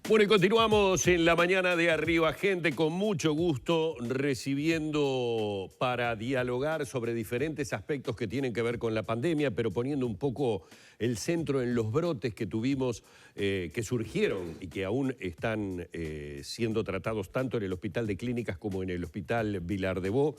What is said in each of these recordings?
Bueno, y continuamos en la mañana de Arriba Gente, con mucho gusto recibiendo para dialogar sobre diferentes aspectos que tienen que ver con la pandemia, pero poniendo un poco el centro en los brotes que tuvimos, que surgieron y que aún están siendo tratados tanto en el Hospital de Clínicas como en el Hospital Vilar de Bo.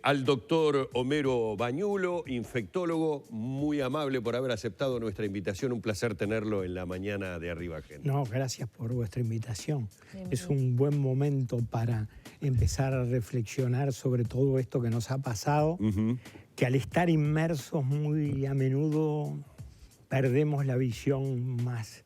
Al doctor Homero Bañulo, infectólogo, muy amable por haber aceptado nuestra invitación. Un placer tenerlo en la mañana de Arriba Gente. No, gracias por vuestra invitación. Es un buen momento para empezar a reflexionar sobre todo esto que nos ha pasado, que al estar inmersos muy a menudo perdemos la visión más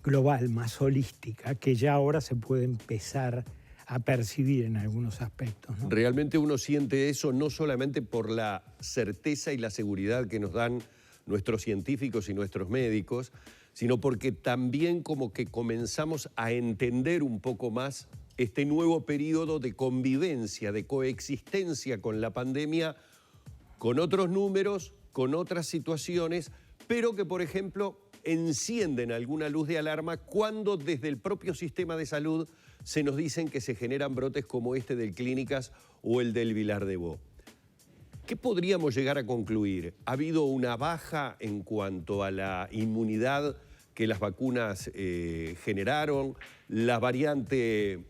global, más holística, que ya ahora se puede empezar a percibir en algunos aspectos, ¿no? Realmente uno siente eso no solamente por la certeza y la seguridad que nos dan nuestros científicos y nuestros médicos, sino porque también como que comenzamos a entender un poco más este nuevo periodo de convivencia, de coexistencia con la pandemia, con otros números, con otras situaciones, pero que, por ejemplo, encienden alguna luz de alarma cuando desde el propio sistema de salud se nos dicen que se generan brotes como este del Clínicas o el del Vilar de Bo. ¿Qué podríamos llegar a concluir? ¿Ha habido una baja en cuanto a la inmunidad que las vacunas generaron? ¿La variante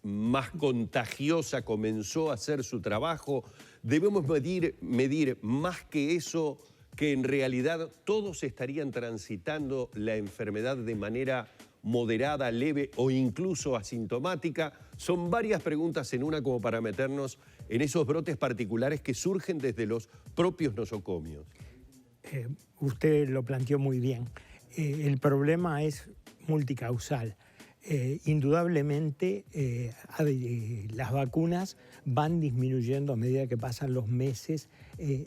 más contagiosa comenzó a hacer su trabajo? ¿Debemos medir más que eso, que en realidad todos estarían transitando la enfermedad de manera moderada, leve o incluso asintomática? Son varias preguntas en una como para meternos en esos brotes particulares que surgen desde los propios nosocomios. Usted lo planteó muy bien. El problema es multicausal. Indudablemente las vacunas van disminuyendo a medida que pasan los meses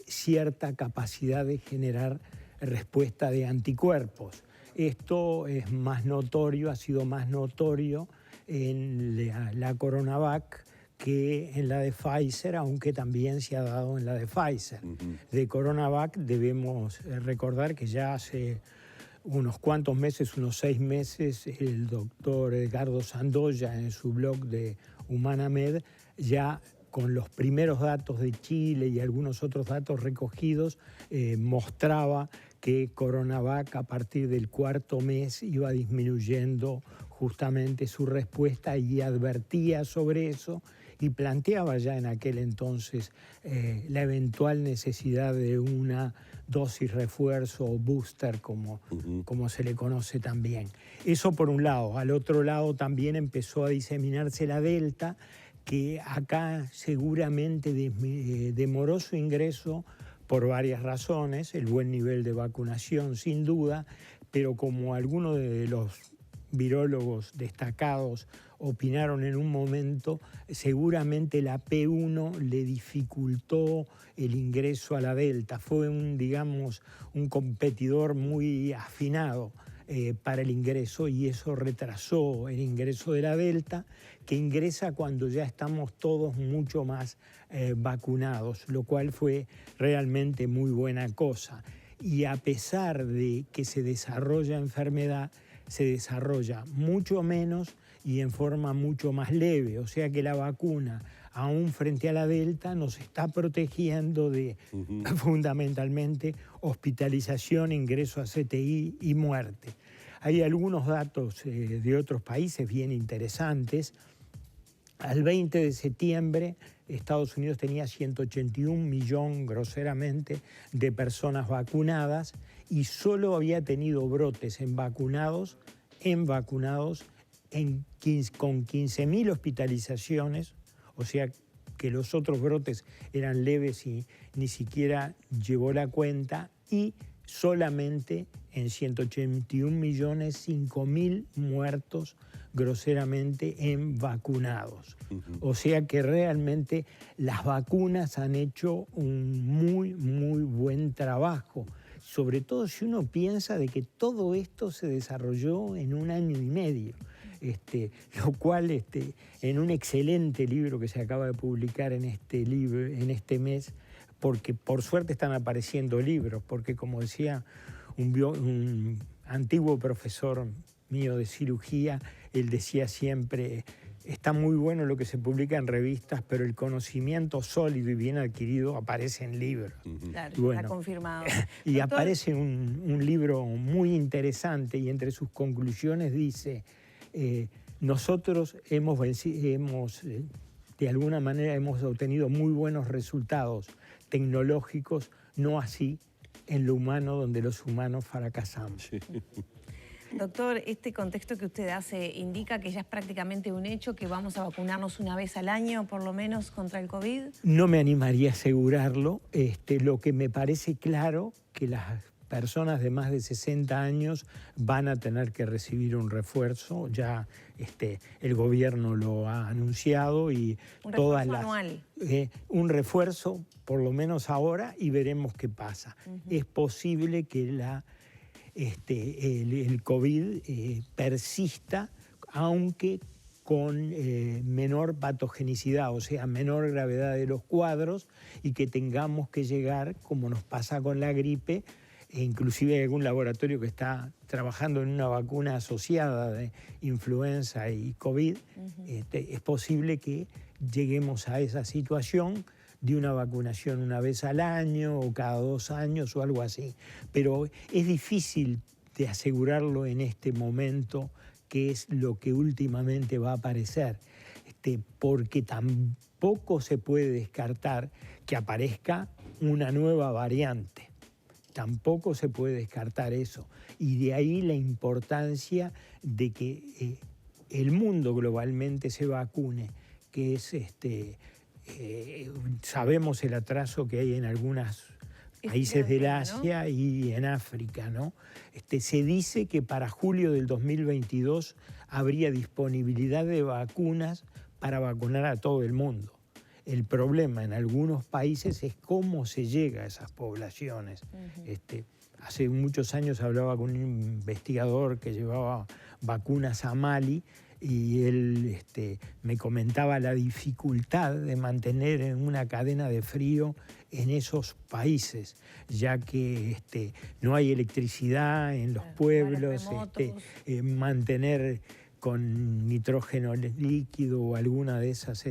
cierta capacidad de generar respuesta de anticuerpos. Esto es más notorio, ha sido más notorio en la CoronaVac que en la de Pfizer, aunque también se ha dado en la de Pfizer. De CoronaVac debemos recordar que ya hace unos cuantos meses, unos 6 meses, el doctor Edgardo Sandoya en su blog de HumanaMed, ya con los primeros datos de Chile y algunos otros datos recogidos, mostraba que CoronaVac a partir del 4.º mes iba disminuyendo justamente su respuesta y advertía sobre eso y planteaba ya en aquel entonces la eventual necesidad de una dosis refuerzo o booster, como se le conoce también. Eso por un lado. Al otro lado también empezó a diseminarse la Delta, que acá seguramente demoró su ingreso por varias razones, el buen nivel de vacunación sin duda, pero como algunos de los virólogos destacados opinaron en un momento, seguramente la P1 le dificultó el ingreso a la Delta. Fue digamos, un competidor muy afinado para el ingreso, y eso retrasó el ingreso de la Delta, que ingresa cuando ya estamos todos mucho más vacunados, lo cual fue realmente muy buena cosa. Y a pesar de que se desarrolla enfermedad, se desarrolla mucho menos y en forma mucho más leve, o sea que la vacuna, aún frente a la Delta, nos está protegiendo de fundamentalmente hospitalización, ingreso a CTI y muerte. Hay algunos datos de otros países bien interesantes. Al 20 de septiembre, Estados Unidos tenía 181 millones, groseramente, de personas vacunadas y solo había tenido brotes en vacunados con 15.000 hospitalizaciones, o sea que los otros brotes eran leves y ni siquiera llevó la cuenta, y solamente en 181 millones, 5.000 muertos groseramente en vacunados. O sea que realmente las vacunas han hecho un muy, muy buen trabajo, sobre todo si uno piensa de que todo esto se desarrolló en 1 año y medio. Lo cual en un excelente libro que se acaba de publicar en este mes, porque por suerte están apareciendo libros, porque como decía un antiguo profesor mío de cirugía, él decía siempre, está muy bueno lo que se publica en revistas, pero el conocimiento sólido y bien adquirido aparece en libros. Claro, Bueno, está confirmado. Y Doctor, aparece un libro muy interesante y entre sus conclusiones dice, nosotros de alguna manera hemos obtenido muy buenos resultados tecnológicos, no así en lo humano, donde los humanos fracasamos. Sí. doctor, este contexto que usted hace indica que ya es prácticamente un hecho que vamos a vacunarnos una vez al año, por lo menos, contra el COVID. No me animaría a asegurarlo. Lo que me parece claro que las personas de más de 60 años van a tener que recibir un refuerzo. Ya el gobierno lo ha anunciado y Un todas refuerzo las anual. un refuerzo por lo menos ahora y veremos qué pasa. Es posible que el COVID persista, aunque con menor patogenicidad, o sea, menor gravedad de los cuadros, y que tengamos que llegar, como nos pasa con la gripe, e inclusive hay algún laboratorio que está trabajando en una vacuna asociada de influenza y COVID, es posible que lleguemos a esa situación de una vacunación una vez al año o cada 2 años o algo así. Pero es difícil de asegurarlo en este momento, que es lo que últimamente va a aparecer, porque tampoco se puede descartar que aparezca una nueva variante. Tampoco se puede descartar eso. Y de ahí la importancia de que el mundo globalmente se vacune, que es, sabemos el atraso que hay en algunos países del Asia, ¿no?, y en África, ¿no? Se dice que para julio del 2022 habría disponibilidad de vacunas para vacunar a todo el mundo. El problema en algunos países es cómo se llega a esas poblaciones. Hace muchos años hablaba con un investigador que llevaba vacunas a Mali y él me comentaba la dificultad de mantener en una cadena de frío en esos países, ya que no hay electricidad en los pueblos, mantener con nitrógeno líquido o alguna de esas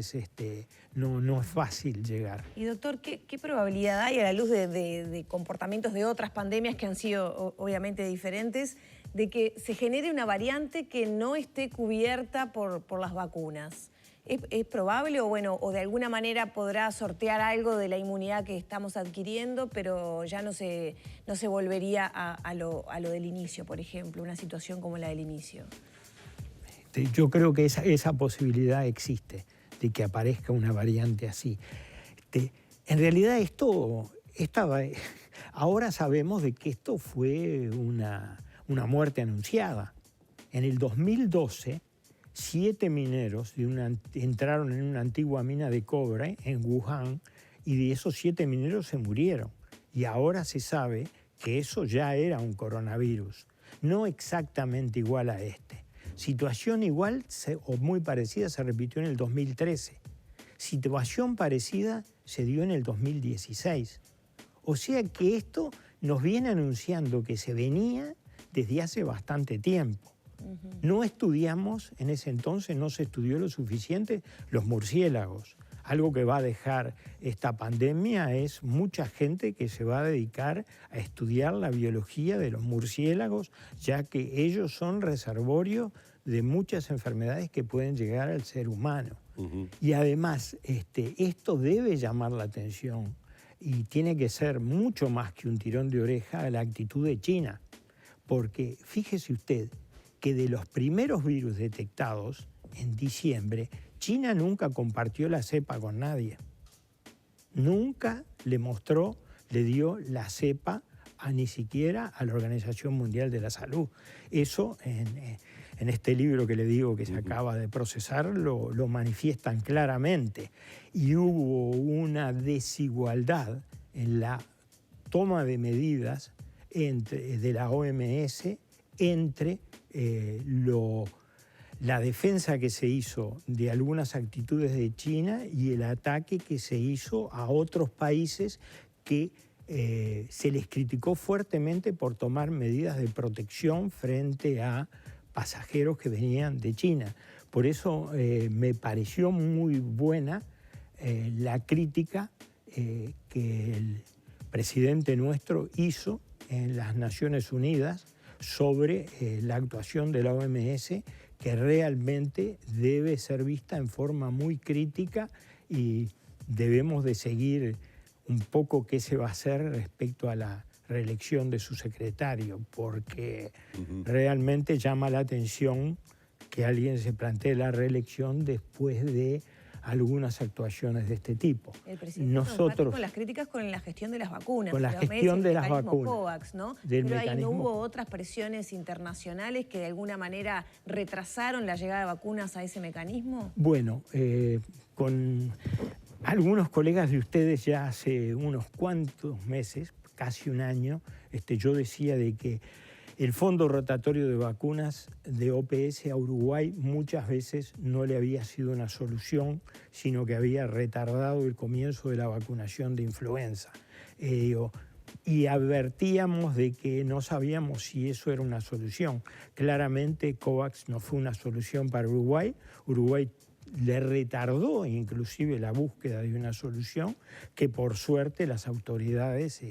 no es fácil llegar. Y doctor, ¿qué probabilidad hay a la luz de comportamientos de otras pandemias que han sido obviamente diferentes, de que se genere una variante que no esté cubierta por las vacunas? ¿Es probable o de alguna manera podrá sortear algo de la inmunidad que estamos adquiriendo, pero ya no se volvería a lo del inicio, por ejemplo, una situación como la del inicio? Yo creo que esa posibilidad existe, de que aparezca una variante así. En realidad ahora sabemos de que esto fue una muerte anunciada. En el 2012, 7 mineros entraron en una antigua mina de cobre en Wuhan y de esos 7 mineros se murieron. Y ahora se sabe que eso ya era un coronavirus, no exactamente igual a este. Situación igual o muy parecida se repitió en el 2013. Situación parecida se dio en el 2016. O sea que esto nos viene anunciando que se venía desde hace bastante tiempo. No estudiamos, en ese entonces no se estudió lo suficiente los murciélagos. Algo que va a dejar esta pandemia es mucha gente que se va a dedicar a estudiar la biología de los murciélagos, ya que ellos son reservorio de muchas enfermedades que pueden llegar al ser humano. Y además, esto debe llamar la atención y tiene que ser mucho más que un tirón de oreja a la actitud de China. Porque fíjese usted que de los primeros virus detectados en diciembre, China nunca compartió la cepa con nadie. Nunca le dio la cepa ni siquiera a la Organización Mundial de la Salud. Eso en este libro que le digo que se acaba de procesar lo manifiestan claramente. Y hubo una desigualdad en la toma de medidas de la OMS entre la defensa que se hizo de algunas actitudes de China y el ataque que se hizo a otros países que se les criticó fuertemente por tomar medidas de protección frente a pasajeros que venían de China. Por eso me pareció muy buena la crítica que el presidente nuestro hizo en las Naciones Unidas sobre la actuación de la OMS, que realmente debe ser vista en forma muy crítica y debemos de seguir un poco qué se va a hacer respecto a la reelección de su secretario, porque realmente llama la atención que alguien se plantee la reelección después de algunas actuaciones de este tipo. El presidente nosotros con las críticas con la gestión de las vacunas. Con la gestión de las vacunas. COVAX, ¿no? Del Pero ahí no mecanismo. hubo otras presiones internacionales que de alguna manera retrasaron la llegada de vacunas a ese mecanismo. Bueno, con algunos colegas de ustedes ya hace unos cuantos meses, casi un año, yo decía de que el fondo rotatorio de vacunas de OPS a Uruguay muchas veces no le había sido una solución, sino que había retardado el comienzo de la vacunación de influenza. Y advertíamos de que no sabíamos si eso era una solución. Claramente COVAX no fue una solución para Uruguay. Uruguay le retardó inclusive la búsqueda de una solución que por suerte las autoridades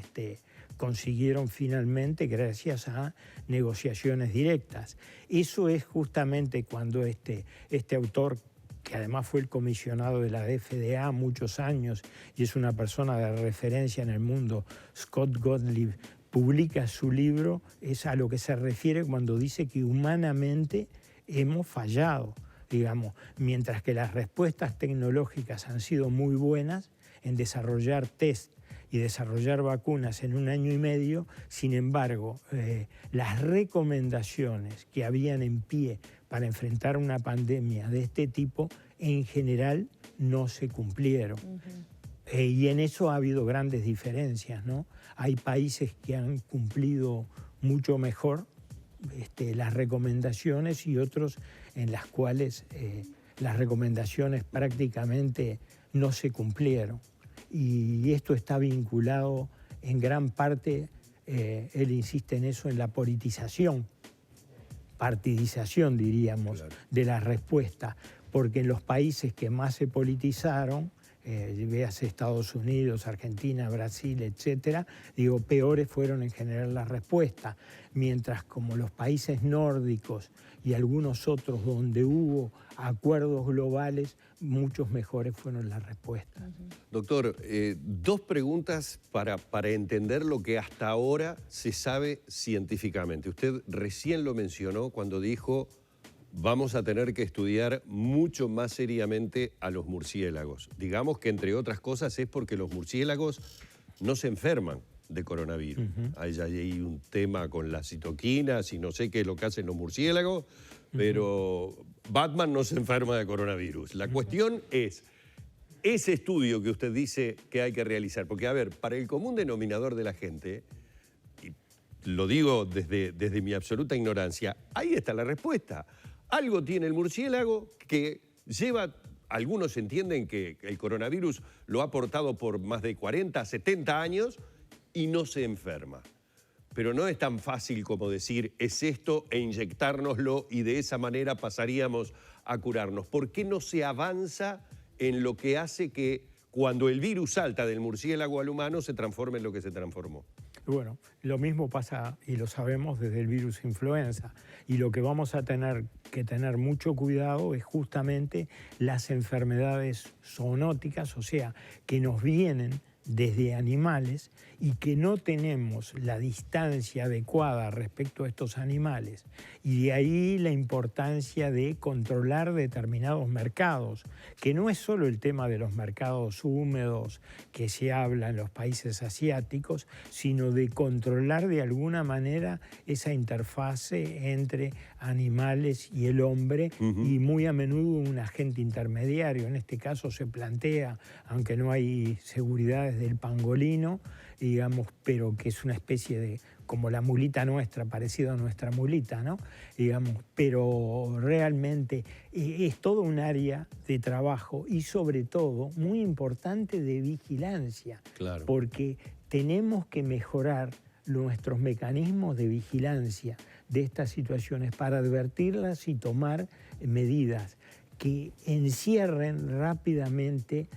consiguieron finalmente gracias a negociaciones directas. Eso es justamente cuando este autor, que además fue el comisionado de la FDA muchos años y es una persona de referencia en el mundo, Scott Gottlieb, publica su libro, es a lo que se refiere cuando dice que humanamente hemos fallado, digamos, mientras que las respuestas tecnológicas han sido muy buenas en desarrollar test y desarrollar vacunas en 1 año y medio, sin embargo, las recomendaciones que habían en pie para enfrentar una pandemia de este tipo, en general, no se cumplieron. Y en eso ha habido grandes diferencias, ¿no? Hay países que han cumplido mucho mejor las recomendaciones y otros en las cuales las recomendaciones prácticamente no se cumplieron. Y esto está vinculado en gran parte, él insiste en eso, en la politización, partidización diríamos, claro, de la respuesta, porque en los países que más se politizaron, véase Estados Unidos, Argentina, Brasil, etcétera, peores fueron en general las respuestas, mientras como los países nórdicos y algunos otros donde hubo acuerdos globales, muchos mejores fueron las respuestas. Doctor, 2 preguntas para entender lo que hasta ahora se sabe científicamente. Usted recién lo mencionó cuando dijo: vamos a tener que estudiar mucho más seriamente a los murciélagos. Digamos que, entre otras cosas, es porque los murciélagos no se enferman de coronavirus. Hay un tema con las citoquinas y no sé qué es lo que hacen los murciélagos, pero Batman no se enferma de coronavirus. La cuestión es ese estudio que usted dice que hay que realizar. Porque, a ver, para el común denominador de la gente, y lo digo desde mi absoluta ignorancia, ahí está la respuesta. Algo tiene el murciélago que lleva, algunos entienden que el coronavirus lo ha portado por más de 40, 70 años y no se enferma. Pero no es tan fácil como decir, es esto e inyectárnoslo y de esa manera pasaríamos a curarnos. ¿Por qué no se avanza en lo que hace que cuando el virus salta del murciélago al humano se transforme en lo que se transformó? Bueno, lo mismo pasa, y lo sabemos, desde el virus influenza. Y lo que vamos a tener que tener mucho cuidado es justamente las enfermedades zoonóticas, o sea, que nos vienen desde animales y que no tenemos la distancia adecuada respecto a estos animales. Y de ahí la importancia de controlar determinados mercados, que no es solo el tema de los mercados húmedos que se habla en los países asiáticos, sino de controlar de alguna manera esa interfase entre animales y el hombre, y muy a menudo un agente intermediario. En este caso se plantea, aunque no hay seguridades del pangolino, digamos, pero que es una especie de, como la mulita nuestra, parecido a nuestra mulita, ¿no? Digamos, pero realmente es todo un área de trabajo y sobre todo muy importante de vigilancia, porque tenemos que mejorar nuestros mecanismos de vigilancia de estas situaciones para advertirlas y tomar medidas que encierren rápidamente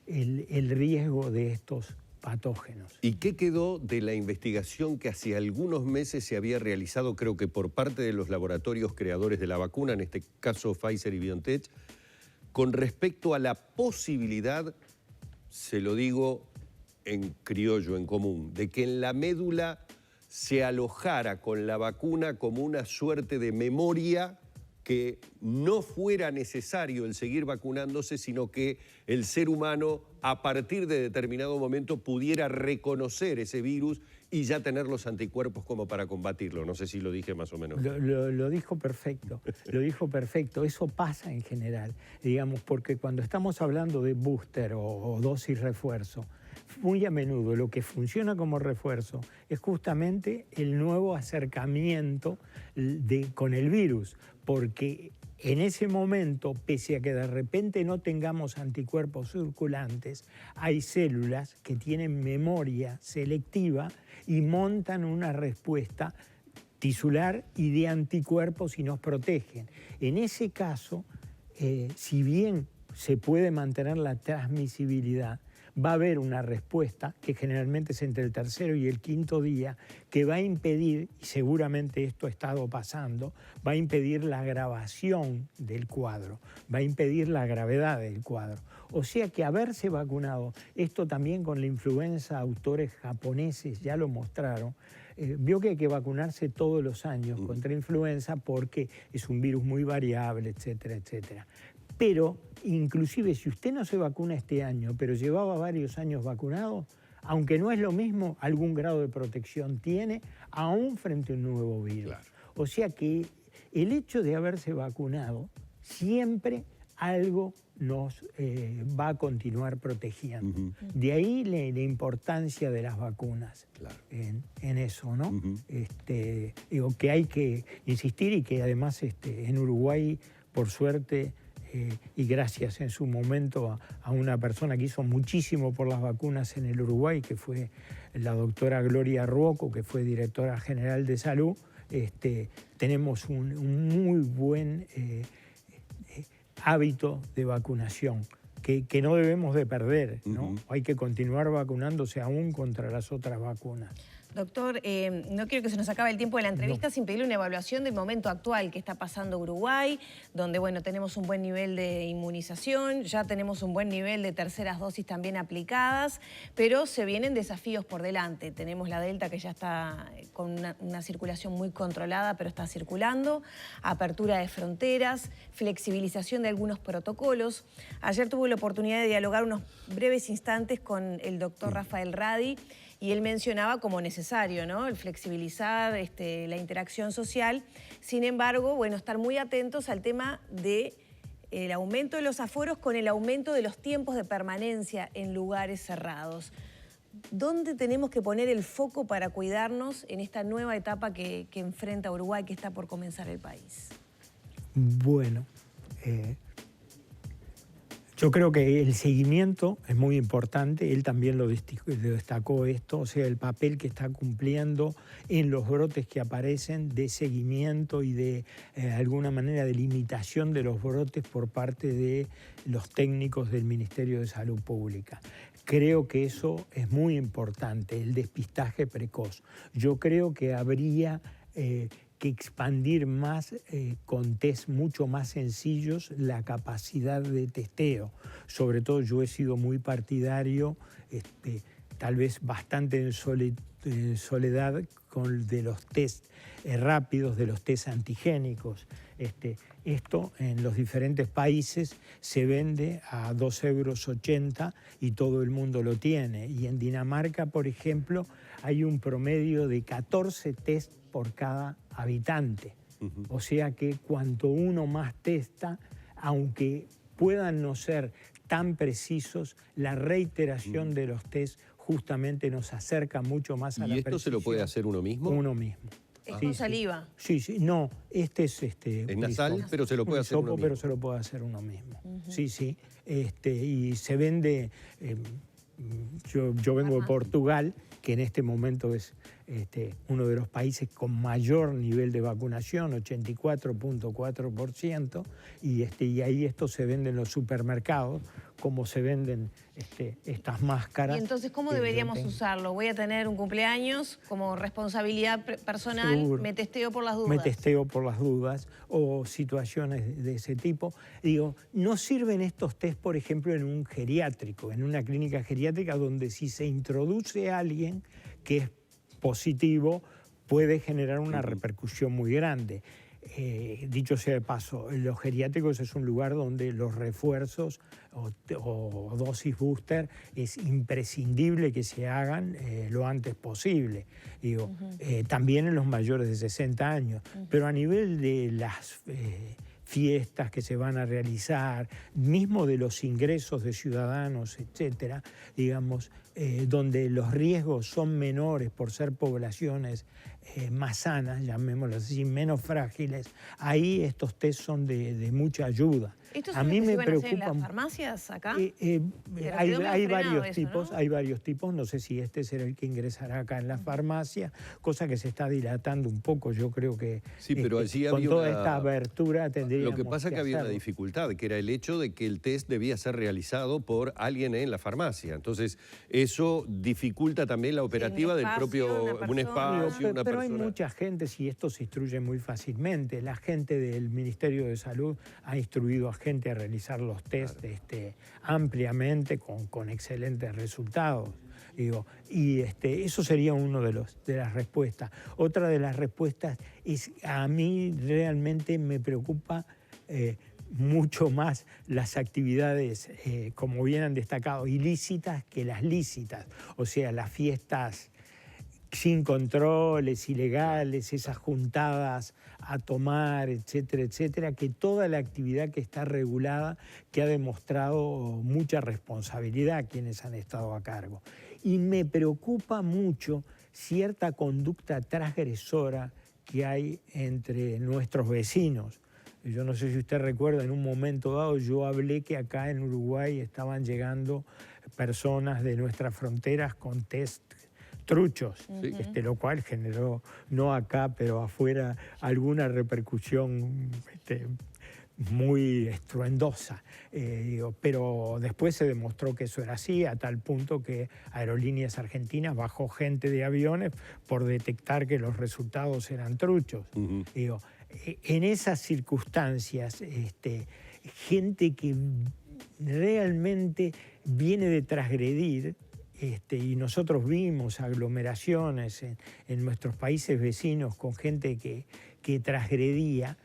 el riesgo de estos patógenos. ¿Y qué quedó de la investigación que hace algunos meses se había realizado, creo que por parte de los laboratorios creadores de la vacuna, en este caso Pfizer y BioNTech, con respecto a la posibilidad, se lo digo en criollo, en común, de que en la médula se alojara con la vacuna como una suerte de memoria, que no fuera necesario el seguir vacunándose, sino que el ser humano a partir de determinado momento pudiera reconocer ese virus y ya tener los anticuerpos como para combatirlo? No sé si lo dije más o menos. Lo dijo perfecto, lo dijo perfecto. Eso pasa en general, digamos, porque cuando estamos hablando de booster o dosis refuerzo, muy a menudo lo que funciona como refuerzo es justamente el nuevo acercamiento con el virus, porque en ese momento, pese a que de repente no tengamos anticuerpos circulantes, hay células que tienen memoria selectiva y montan una respuesta tisular y de anticuerpos y nos protegen. En ese caso, si bien se puede mantener la transmisibilidad, va a haber una respuesta, que generalmente es entre el tercero y el quinto día, que va a impedir, y seguramente esto ha estado pasando, va a impedir la agravación del cuadro, va a impedir la gravedad del cuadro. O sea que haberse vacunado, esto también con la influenza, autores japoneses ya lo mostraron, vio que hay que vacunarse todos los años contra influenza porque es un virus muy variable, etcétera, etcétera. Pero inclusive si usted no se vacuna este año, pero llevaba varios años vacunado, aunque no es lo mismo, algún grado de protección tiene, aún frente a un nuevo virus. Claro. O sea que el hecho de haberse vacunado, siempre algo nos va a continuar protegiendo. De ahí la importancia de las vacunas, claro, en eso, ¿no? Digo que hay que insistir, y que además en Uruguay, por suerte, y gracias en su momento a una persona que hizo muchísimo por las vacunas en el Uruguay, que fue la doctora Gloria Ruoco, que fue directora general de salud, tenemos un muy buen hábito de vacunación que no debemos de perder, ¿no? Hay que continuar vacunándose aún contra las otras vacunas. Doctor, no quiero que se nos acabe el tiempo de la entrevista sin pedirle una evaluación del momento actual que está pasando Uruguay, donde, bueno, tenemos un buen nivel de inmunización, ya tenemos un buen nivel de terceras dosis también aplicadas, pero se vienen desafíos por delante. Tenemos la Delta, que ya está con una circulación muy controlada, pero está circulando, apertura de fronteras, flexibilización de algunos protocolos. Ayer tuve la oportunidad de dialogar unos breves instantes con el doctor Rafael Radi, y él mencionaba como necesario, ¿no?, el flexibilizar la interacción social. Sin embargo, bueno, estar muy atentos al tema del aumento de los aforos con el aumento de los tiempos de permanencia en lugares cerrados. ¿Dónde tenemos que poner el foco para cuidarnos en esta nueva etapa que enfrenta Uruguay, que está por comenzar el país? Bueno, yo creo que el seguimiento es muy importante. Él también lo destacó esto, o sea, el papel que está cumpliendo en los brotes que aparecen, de seguimiento y de alguna manera de limitación de los brotes por parte de los técnicos del Ministerio de Salud Pública. Creo que eso es muy importante, el despistaje precoz. Yo creo que habría que expandir más, con test mucho más sencillos, la capacidad de testeo. Sobre todo yo he sido muy partidario, tal vez bastante en soledad, de los test rápidos, de los test antigénicos. Esto en los diferentes países se vende a 2,80 € y todo el mundo lo tiene. Y en Dinamarca, por ejemplo, hay un promedio de 14 test por cada habitante. O sea que cuanto uno más testa, aunque puedan no ser tan precisos, la reiteración de los test justamente nos acerca mucho más a la precisión. ¿Y esto se lo puede hacer uno mismo? Uno mismo. ¿Es con saliva? Sí, sí. No, es nasal, pero se lo puede hacer uno mismo. Pero se lo puede hacer uno mismo. Sí, sí. Y se vende... Yo vengo de Portugal, que en este momento es uno de los países con mayor nivel de vacunación, 84.4%, y ahí esto se vende en los supermercados, como se venden estas máscaras. ¿Y entonces cómo deberíamos usarlo? Voy a tener un cumpleaños como responsabilidad personal, Seguro. me testeo por las dudas. Me testeo por las dudas, o situaciones de ese tipo. Digo, no sirven estos test, por ejemplo, en un geriátrico, en una clínica geriátrica, donde si se introduce a alguien que es positivo, puede generar una repercusión muy grande. Dicho sea de paso, los geriátricos es un lugar donde los refuerzos o dosis booster es imprescindible que se hagan lo antes posible. Digo, también en los mayores de 60 años. Pero a nivel de las fiestas que se van a realizar, mismo de los ingresos de ciudadanos, etcétera, digamos, donde los riesgos son menores por ser poblaciones más sanas, llamémoslo así, menos frágiles, ahí estos test son de mucha ayuda. ¿Estos A son mí los que se me van a hacer en preocupa. las farmacias acá? Hay varios eso, tipos, ¿no? hay varios tipos. No sé si este será el que ingresará acá en la farmacia, cosa que se está dilatando un poco. Yo creo que Sí, pero allí con había toda una- esta abertura tendríamos Lo que pasa es que había una hacerlo. dificultad, que era el hecho de que el test debía ser realizado por alguien en la farmacia. Entonces, eso dificulta también la operativa del espacio, propio, una un persona. espacio, una Pero persona. hay mucha gente, si esto se instruye muy fácilmente. La gente del Ministerio de Salud ha instruido a gente a realizar los test ampliamente con excelentes resultados. Digo, y eso sería uno de las respuestas. Otra de las respuestas es, a mí realmente me preocupa mucho más las actividades, como bien han destacado, ilícitas que las lícitas. O sea, las fiestas sin controles, ilegales, esas juntadas a tomar, etcétera, etcétera, que toda la actividad que está regulada, que ha demostrado mucha responsabilidad quienes han estado a cargo. Y me preocupa mucho cierta conducta transgresora que hay entre nuestros vecinos. Yo no sé si usted recuerda, en un momento dado yo hablé que acá en Uruguay estaban llegando personas de nuestras fronteras con test truchos, lo cual generó, no acá, pero afuera, alguna repercusión muy estruendosa. Pero después se demostró que eso era así, a tal punto que Aerolíneas Argentinas bajó gente de aviones por detectar que los resultados eran truchos. En esas circunstancias, gente que realmente viene de transgredir, y nosotros vimos aglomeraciones en nuestros países vecinos con gente que transgredía,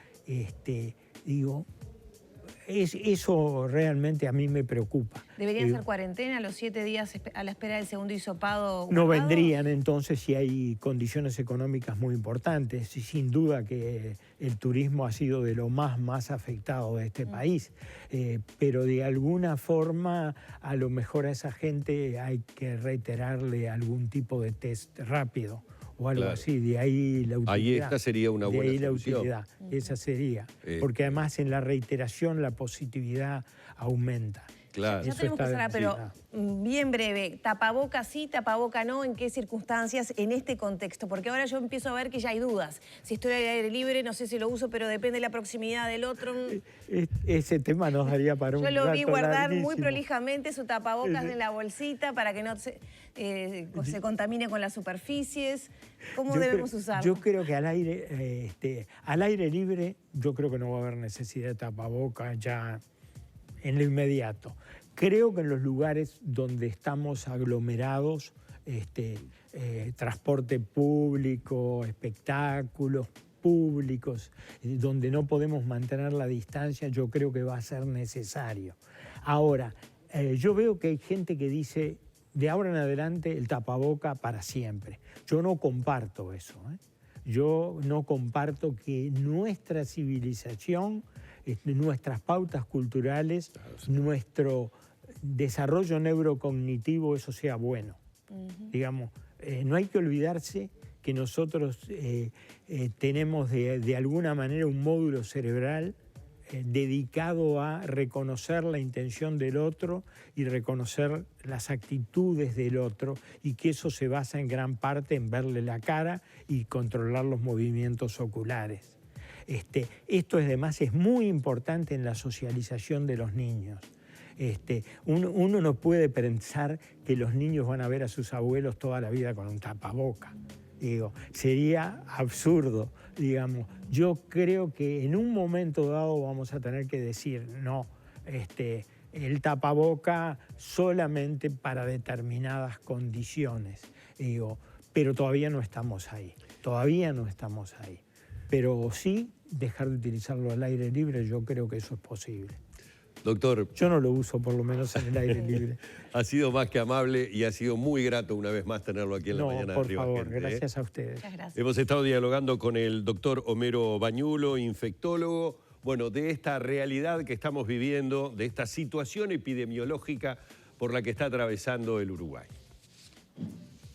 eso realmente a mí me preocupa. ¿Deberían ser cuarentena los 7 días a la espera del segundo hisopado? No guardado? vendrían entonces si hay condiciones económicas muy importantes, y sin duda que el turismo ha sido de lo más afectado de este país, pero de alguna forma a lo mejor a esa gente hay que reiterarle algún tipo de test rápido o algo así, de ahí la utilidad. Ahí esta sería una buena de ahí solución. la utilidad, esa sería, porque además en la reiteración la positividad aumenta. Claro. Ya Eso tenemos que está cerrar, pero bien breve. Tapaboca sí, tapaboca no, ¿en qué circunstancias en este contexto? Porque ahora yo empiezo a ver que ya hay dudas. Si estoy al aire libre, no sé si lo uso, pero depende de la proximidad del otro. Ese tema nos daría para un Yo lo vi rato guardar muy larguísimo. prolijamente su tapabocas en la bolsita para que no se contamine con las superficies. ¿Cómo debemos usarlo? Yo creo que al aire libre, yo creo que no va a haber necesidad de tapabocas ya en lo inmediato. Creo que en los lugares donde estamos aglomerados, transporte público, espectáculos públicos, donde no podemos mantener la distancia, yo creo que va a ser necesario. Ahora, yo veo que hay gente que dice, de ahora en adelante el tapaboca para siempre. Yo no comparto eso, Yo no comparto que nuestra civilización, nuestras pautas culturales, nuestro desarrollo neurocognitivo, eso sea bueno. Digamos, no hay que olvidarse que nosotros tenemos de alguna manera un módulo cerebral dedicado a reconocer la intención del otro y reconocer las actitudes del otro, y que eso se basa en gran parte en verle la cara y controlar los movimientos oculares. Esto además es muy importante en la socialización de los niños. Uno no puede pensar que los niños van a ver a sus abuelos toda la vida con un tapaboca. Sería absurdo, digamos. Yo creo que en un momento dado vamos a tener que decir, no, el tapaboca solamente para determinadas condiciones. Pero todavía no estamos ahí, Pero sí, dejar de utilizarlo al aire libre, yo creo que eso es posible. Doctor, yo no lo uso, por lo menos en el aire libre. Ha sido más que amable y ha sido muy grato una vez más tenerlo aquí en la mañana de Arriba por favor, Gente, gracias a ustedes. Muchas gracias. Hemos estado dialogando con el doctor Homero Bañulo, infectólogo, bueno, de esta realidad que estamos viviendo, de esta situación epidemiológica por la que está atravesando el Uruguay.